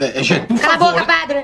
Gente, por Cala a favor. boca, padre!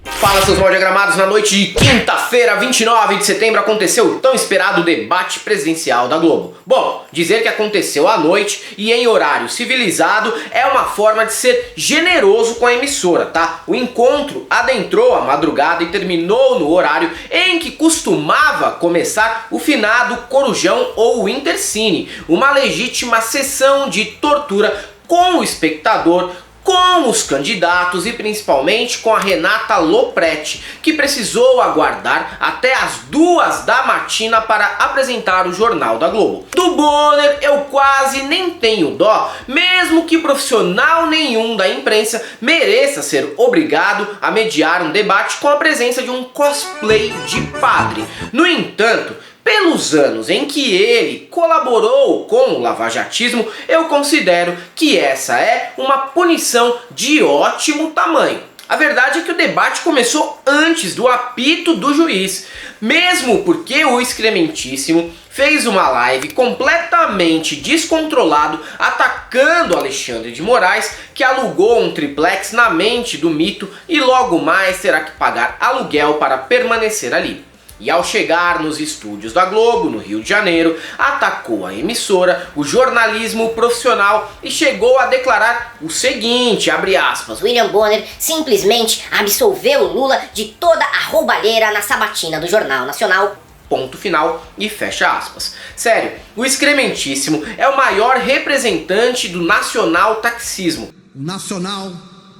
Fala, seus mal diagramados. Na noite de quinta-feira, 29 de setembro, aconteceu o tão esperado debate presidencial da Globo. Bom, dizer que aconteceu à noite e em horário civilizado é uma forma de ser generoso com a emissora, tá? O encontro adentrou a madrugada e terminou no horário em que costumava começar o finado Corujão ou o Intercine, uma legítima sessão de tortura com o espectador, com os candidatos e principalmente com a Renata Lopretti, que precisou aguardar até as 2 da matina para apresentar o Jornal da Globo. Do Bonner eu quase nem tenho dó, mesmo que profissional nenhum da imprensa mereça ser obrigado a mediar um debate com a presença de um cosplay de padre. No entanto, pelos anos em que ele colaborou com o lavajatismo, eu considero que essa é uma punição de ótimo tamanho. A verdade é que o debate começou antes do apito do juiz, mesmo porque o excrementíssimo fez uma live completamente descontrolado atacando Alexandre de Moraes, que alugou um triplex na mente do mito e logo mais terá que pagar aluguel para permanecer ali. E ao chegar nos estúdios da Globo, no Rio de Janeiro, atacou a emissora, o jornalismo profissional e chegou a declarar o seguinte, abre aspas: William Bonner simplesmente absolveu Lula de toda a roubalheira na sabatina do Jornal Nacional. Ponto final e fecha aspas. Sério, o excrementíssimo é o maior representante do nacional taxismo. Nacional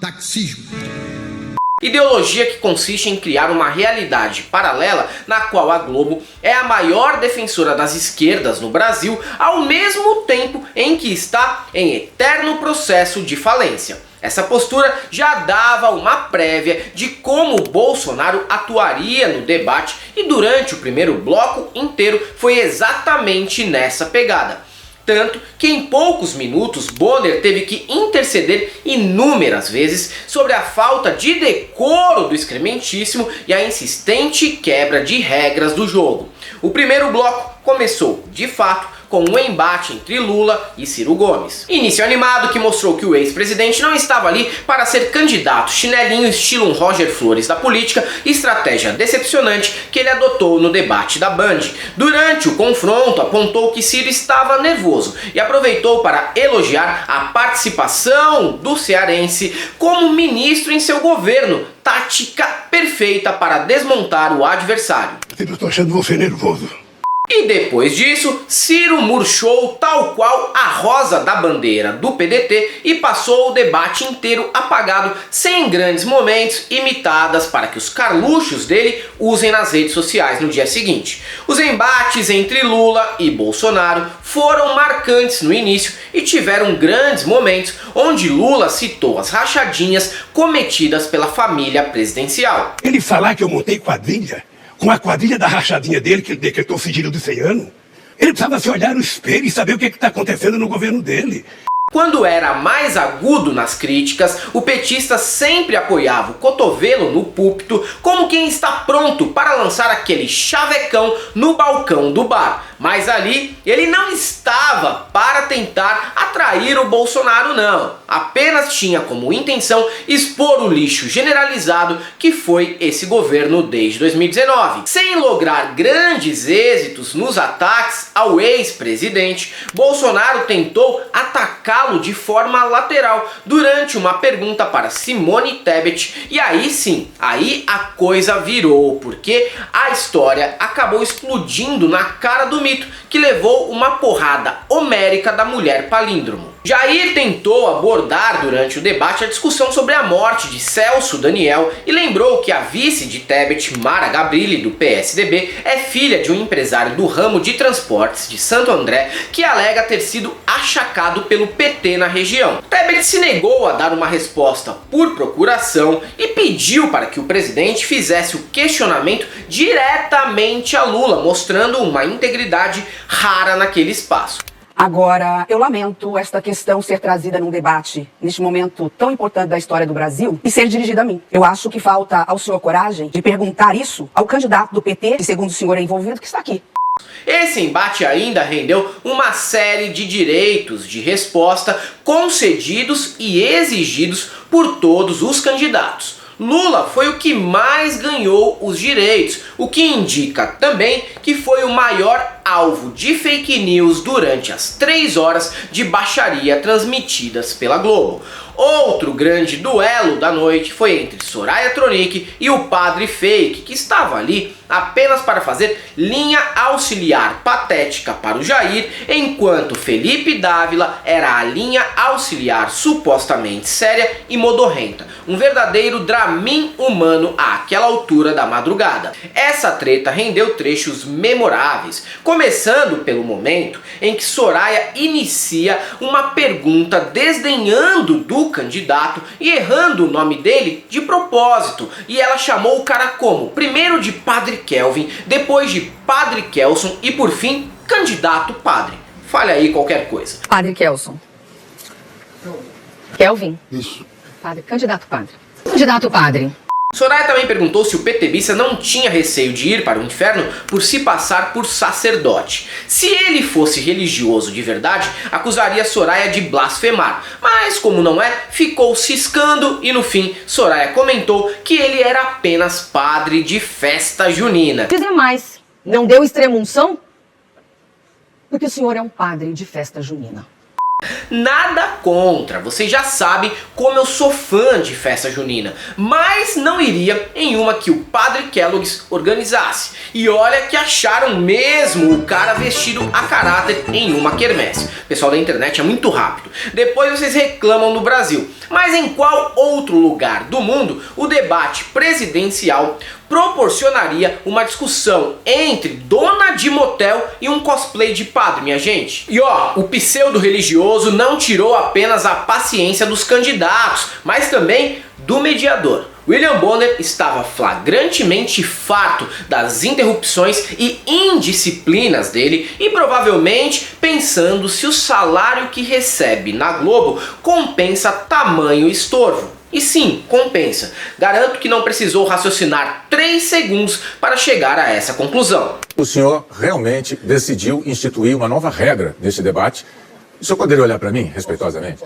taxismo. Ideologia que consiste em criar uma realidade paralela na qual a Globo é a maior defensora das esquerdas no Brasil, ao mesmo tempo em que está em eterno processo de falência. Essa postura já dava uma prévia de como Bolsonaro atuaria no debate e durante o primeiro bloco inteiro foi exatamente nessa pegada. Tanto que em poucos minutos Bonner teve que interceder inúmeras vezes sobre a falta de decoro do excrementíssimo e a insistente quebra de regras do jogo. O primeiro bloco começou, de fato, com um embate entre Lula e Ciro Gomes. Início animado que mostrou que o ex-presidente não estava ali para ser candidato, chinelinho estilo um Roger Flores da política, estratégia decepcionante que ele adotou no debate da Band. Durante o confronto apontou que Ciro estava nervoso e aproveitou para elogiar a participação do cearense como ministro em seu governo, tática perfeita para desmontar o adversário. Eu estou achando você nervoso. E depois disso, Ciro murchou tal qual a rosa da bandeira do PDT e passou o debate inteiro apagado, sem grandes momentos imitadas para que os carluxos dele usem nas redes sociais no dia seguinte. Os embates entre Lula e Bolsonaro foram marcantes no início e tiveram grandes momentos onde Lula citou as rachadinhas cometidas pela família presidencial. Ele falar que eu montei quadrilha, com a quadrilha da rachadinha dele, que ele decretou sigilo de 100 anos, ele precisava se olhar no espelho e saber o que está acontecendo no governo dele. Quando era mais agudo nas críticas, o petista sempre apoiava o cotovelo no púlpito como quem está pronto para lançar aquele chavecão no balcão do bar. Mas ali ele não estava para tentar atrair o Bolsonaro não, apenas tinha como intenção expor o lixo generalizado que foi esse governo desde 2019. Sem lograr grandes êxitos nos ataques ao ex-presidente, Bolsonaro tentou atacá-lo de forma lateral durante uma pergunta para Simone Tebet e aí sim, aí a coisa virou, porque a história acabou explodindo na cara do mito, que levou uma porrada homérica da mulher palíndromo. Jair tentou abordar durante o debate a discussão sobre a morte de Celso Daniel e lembrou que a vice de Tebet, Mara Gabrilli, do PSDB, é filha de um empresário do ramo de transportes de Santo André que alega ter sido achacado pelo PT na região. Tebet se negou a dar uma resposta por procuração e pediu para que o presidente fizesse o questionamento diretamente a Lula, mostrando uma integridade rara naquele espaço. Agora, eu lamento esta questão ser trazida num debate neste momento tão importante da história do Brasil e ser dirigida a mim. Eu acho que falta ao senhor coragem de perguntar isso ao candidato do PT, que segundo o senhor é envolvido, que está aqui. Esse embate ainda rendeu uma série de direitos de resposta concedidos e exigidos por todos os candidatos. Lula foi o que mais ganhou os direitos, o que indica também que foi o maior alvo de fake news durante as 3 horas de baixaria transmitidas pela Globo. Outro grande duelo da noite foi entre Soraya Tronic e o Padre Fake, que estava ali apenas para fazer linha auxiliar patética para o Jair, enquanto Felipe Dávila era a linha auxiliar supostamente séria e modorrenta. Um verdadeiro Dramin humano àquela altura da madrugada. Essa treta rendeu trechos memoráveis, começando pelo momento em que Soraya inicia uma pergunta desdenhando do candidato e errando o nome dele de propósito, e ela chamou o cara como? Primeiro de Padre Kelvin, depois de Padre Kelson e por fim, candidato padre. Fale aí qualquer coisa. Padre Kelson. Kelvin? Isso. Padre, candidato padre. Candidato padre. Soraya também perguntou se o PTBista não tinha receio de ir para o inferno por se passar por sacerdote. Se ele fosse religioso de verdade, acusaria Soraya de blasfemar, mas como não é, ficou ciscando e no fim Soraya comentou que ele era apenas padre de festa junina. Dizer mais, não deu extrema-unção? Porque o senhor é um padre de festa junina. Nada contra, vocês já sabem como eu sou fã de festa junina, mas não iria em uma que o Padre Kellogg's organizasse. E olha que acharam mesmo o cara vestido a caráter em uma quermesse. O pessoal da internet é muito rápido. Depois vocês reclamam no Brasil. Mas em qual outro lugar do mundo o debate presidencial proporcionaria uma discussão entre dona de motel e um cosplay de padre, minha gente? E ó, o pseudo-religioso não tirou apenas a paciência dos candidatos, mas também do mediador. William Bonner estava flagrantemente farto das interrupções e indisciplinas dele e provavelmente pensando se o salário que recebe na Globo compensa tamanho estorvo. E sim, compensa. Garanto que não precisou raciocinar 3 segundos para chegar a essa conclusão. O senhor realmente decidiu instituir uma nova regra neste debate? O senhor poderia olhar para mim, respeitosamente?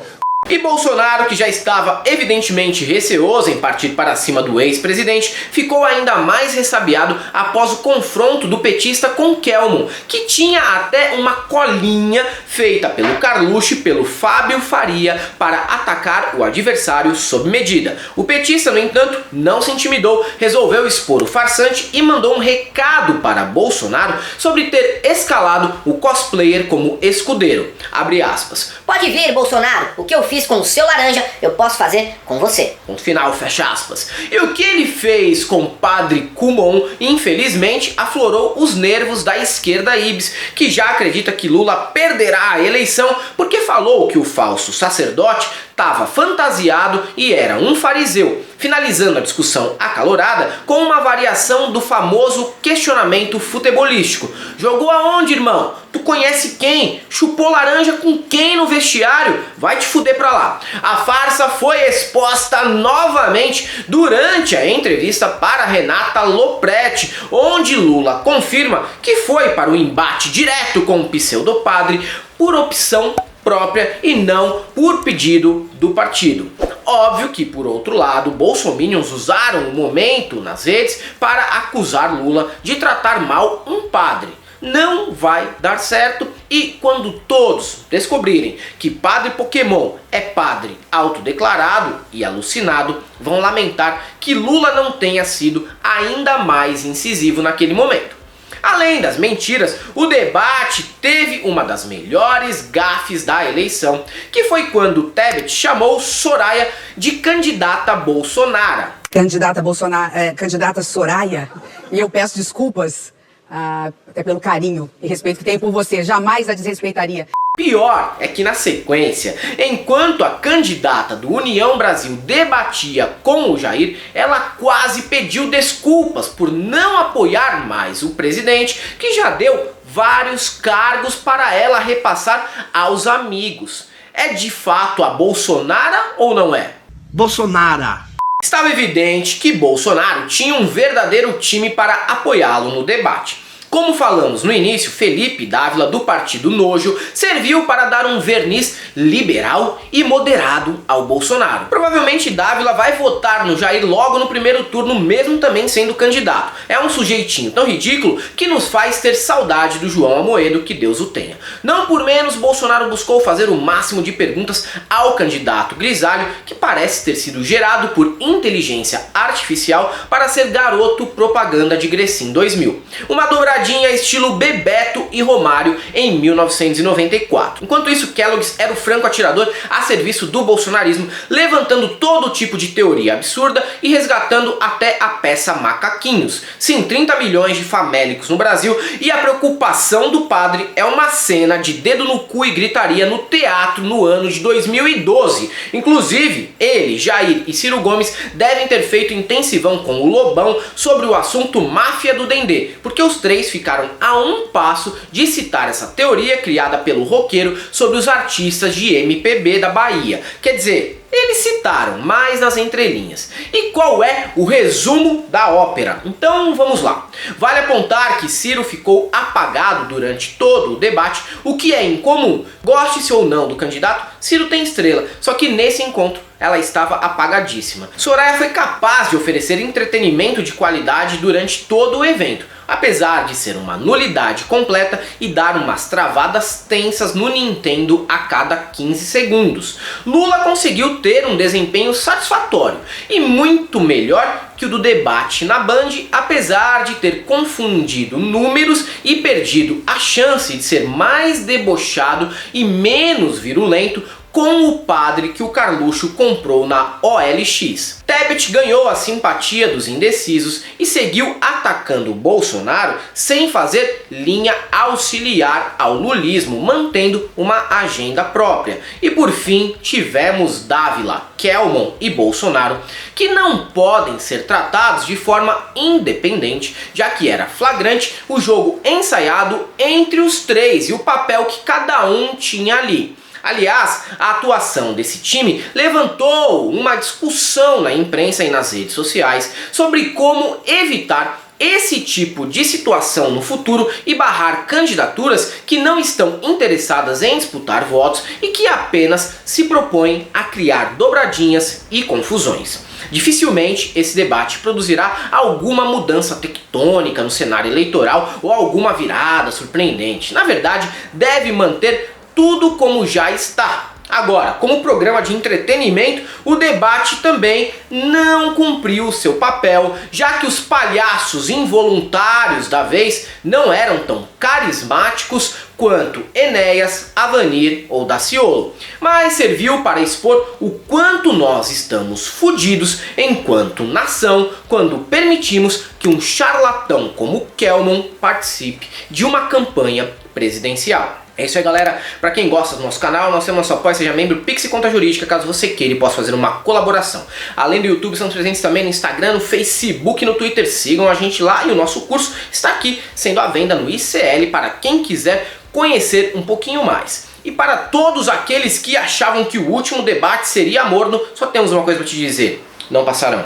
E Bolsonaro, que já estava evidentemente receoso em partir para cima do ex-presidente, ficou ainda mais ressabiado após o confronto do petista com Kelmon, que tinha até uma colinha feita pelo Carluxo e pelo Fábio Faria para atacar o adversário sob medida. O petista, no entanto, não se intimidou, resolveu expor o farsante e mandou um recado para Bolsonaro sobre ter escalado o cosplayer como escudeiro. Abre aspas. Pode vir, Bolsonaro, o que eu fiz com o seu laranja, eu posso fazer com você. Ponto final, fecha aspas. E o que ele fez com o Padre Kumon, infelizmente, aflorou os nervos da esquerda ibis, que já acredita que Lula perderá a eleição porque falou que o falso sacerdote estava fantasiado e era um fariseu, finalizando a discussão acalorada com uma variação do famoso questionamento futebolístico. Jogou aonde, irmão? Tu conhece quem? Chupou laranja com quem no vestiário? Vai te fuder pra lá. A farsa foi exposta novamente durante a entrevista para Renata Lopretti, onde Lula confirma que foi para o embate direto com o pseudopadre por opção própria e não por pedido do partido. Óbvio que, por outro lado, bolsominions usaram o momento nas redes para acusar Lula de tratar mal um padre. Não vai dar certo e quando todos descobrirem que Padre Pokémon é padre autodeclarado e alucinado, vão lamentar que Lula não tenha sido ainda mais incisivo naquele momento. Além das mentiras, o debate teve uma das melhores gafes da eleição, que foi quando Tebet chamou Soraya de candidata Bolsonaro. Candidata Soraya, e eu peço desculpas, até pelo carinho e respeito que tenho por você, jamais a desrespeitaria. Pior é que na sequência, enquanto a candidata do União Brasil debatia com o Jair, ela quase pediu desculpas por não apoiar mais o presidente, que já deu vários cargos para ela repassar aos amigos. É de fato a Bolsonaro ou não é? Bolsonaro. Estava evidente que Bolsonaro tinha um verdadeiro time para apoiá-lo no debate. Como falamos no início, Felipe Dávila, do Partido Nojo, serviu para dar um verniz liberal e moderado ao Bolsonaro. Provavelmente Dávila vai votar no Jair logo no primeiro turno, mesmo também sendo candidato. É um sujeitinho tão ridículo que nos faz ter saudade do João Amoedo, que Deus o tenha. Não por menos, Bolsonaro buscou fazer o máximo de perguntas ao candidato grisalho, que parece ter sido gerado por inteligência artificial para ser garoto propaganda de Grecin 2000. Uma dobradinha estilo Bebeto e Romário em 1994. Enquanto isso, Kellogg's era o franco atirador a serviço do bolsonarismo, levantando todo tipo de teoria absurda e resgatando até a peça Macaquinhos. Sim, 30 milhões de famélicos no Brasil, e a preocupação do padre é uma cena de dedo no cu e gritaria no teatro no ano de 2012. Inclusive, ele, Jair e Ciro Gomes devem ter feito intensivão com o Lobão sobre o assunto máfia do Dendê, porque os três ficaram a um passo de citar essa teoria criada pelo roqueiro sobre os artistas de MPB da Bahia. Quer dizer, eles citaram, mas nas entrelinhas. E qual é o resumo da ópera? Então vamos lá. Vale apontar que Ciro ficou apagado durante todo o debate, o que é incomum. Goste-se ou não do candidato, Ciro tem estrela, só que nesse encontro ela estava apagadíssima. Soraya foi capaz de oferecer entretenimento de qualidade durante todo o evento, apesar de ser uma nulidade completa e dar umas travadas tensas no Nintendo a cada 15 segundos. Lula conseguiu ter um desempenho satisfatório e muito melhor que o do debate na Band, apesar de ter confundido números e perdido a chance de ser mais debochado e menos virulento com o padre que o Carluxo comprou na OLX. Tebet ganhou a simpatia dos indecisos e seguiu atacando Bolsonaro sem fazer linha auxiliar ao lulismo, mantendo uma agenda própria. E por fim tivemos Dávila, Kelmon e Bolsonaro, que não podem ser tratados de forma independente, já que era flagrante o jogo ensaiado entre os três e o papel que cada um tinha ali. Aliás, a atuação desse time levantou uma discussão na imprensa e nas redes sociais sobre como evitar esse tipo de situação no futuro e barrar candidaturas que não estão interessadas em disputar votos e que apenas se propõem a criar dobradinhas e confusões. Dificilmente esse debate produzirá alguma mudança tectônica no cenário eleitoral ou alguma virada surpreendente. Na verdade, deve manter tudo como já está. Agora, como programa de entretenimento, o debate também não cumpriu seu papel, já que os palhaços involuntários da vez não eram tão carismáticos quanto Enéas, Avanir ou Daciolo, mas serviu para expor o quanto nós estamos fudidos enquanto nação quando permitimos que um charlatão como Kelmon participe de uma campanha presidencial. É isso aí, galera. Para quem gosta do nosso canal, nós temos nosso apoio, seja membro Pix e Conta Jurídica, caso você queira e possa fazer uma colaboração. Além do YouTube, estamos presentes também no Instagram, no Facebook e no Twitter. Sigam a gente lá e o nosso curso está aqui, sendo à venda no ICL para quem quiser conhecer um pouquinho mais. E para todos aqueles que achavam que o último debate seria morno, só temos uma coisa para te dizer: não passarão.